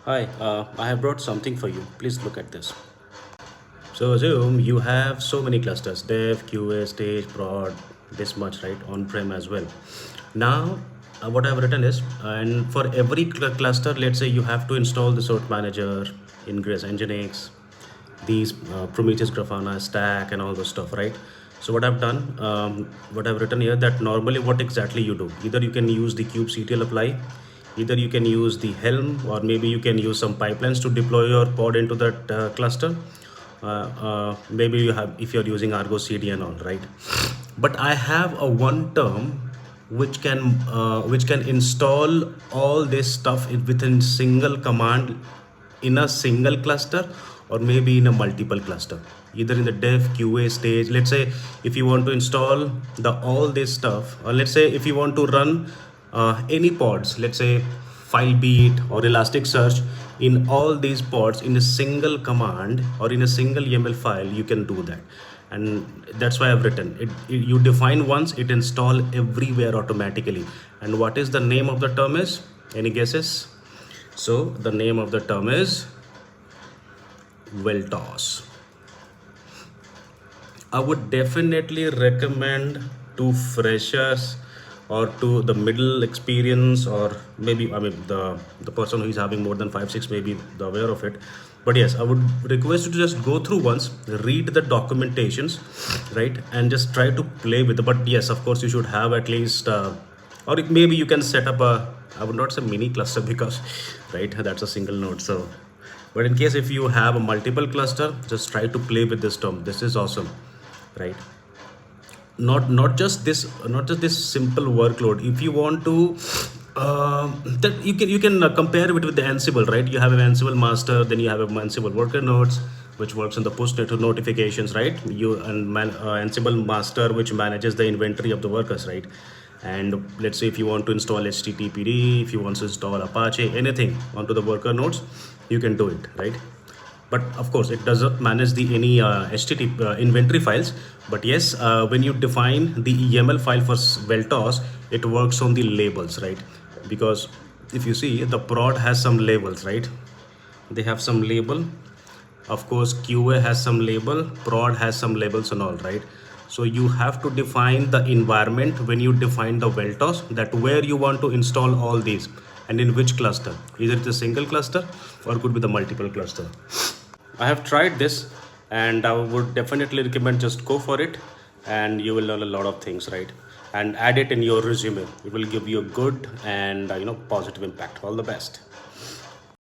Hi, I have brought something for you. Please look at this. So assume you have so many clusters, dev, QA, stage, prod, this much, right? On-prem as well. Now, what I've written is, and for every cluster, let's say you have to install the sort manager, Ingress, Nginx, these Prometheus, Grafana, Stack, and all those stuff, right? So what I've done, what I've written here, that normally what exactly you do, either you can use the kubectl apply, either you can use the Helm, or maybe you can use some pipelines to deploy your pod into that cluster. Maybe you have, if you're using Argo CD and all, right? But I have a one term which can install all this stuff within single command in a single cluster, or maybe in a multiple cluster, either in the dev QA stage. Let's say if you want to install the all this stuff, or let's say if you want to run any pods, let's say Filebeat or Elasticsearch, in all these pods in a single command or in a single YAML file, you can do that. And that's why I've written it, you define once, it install everywhere automatically. And what is the name of the term is? Any guesses? So the name of the term is Sveltos. I would definitely recommend to freshers or to the middle experience, or maybe, I mean, the person who is having more than 5 6 maybe the aware of it. But yes, I would request you to just go through once, read the documentations, right, and just try to play with it. But yes, of course, you should have at least or maybe you can set up a, I would not say mini cluster, because right, that's a single node. So but in case if you have a multiple cluster, just try to play with this term. This is awesome, right? Not just this, not just this simple workload. If you want to that you can compare it with the Ansible, right? You have an Ansible master, then you have a Ansible worker nodes, which works on the push notifications, right? You and Ansible master, which manages the inventory of the workers, right? And let's say if you want to install HTTPD, if you want to install Apache, anything onto the worker nodes, you can do it, right? But of course it doesn't manage the any HTTP inventory files. But yes, when you define the YAML file for Sveltos, it works on the labels, right? Because if you see, the prod has some labels, right? They have some label. Of course, QA has some label, prod has some labels and all, right? So you have to define the environment when you define the Veltos, that where you want to install all these and in which cluster. Either it's a single cluster or could be the multiple cluster. I have tried this, and I would definitely recommend just go for it, and you will learn a lot of things, right? And add it in your resume. It will give you a good and positive impact. All the best.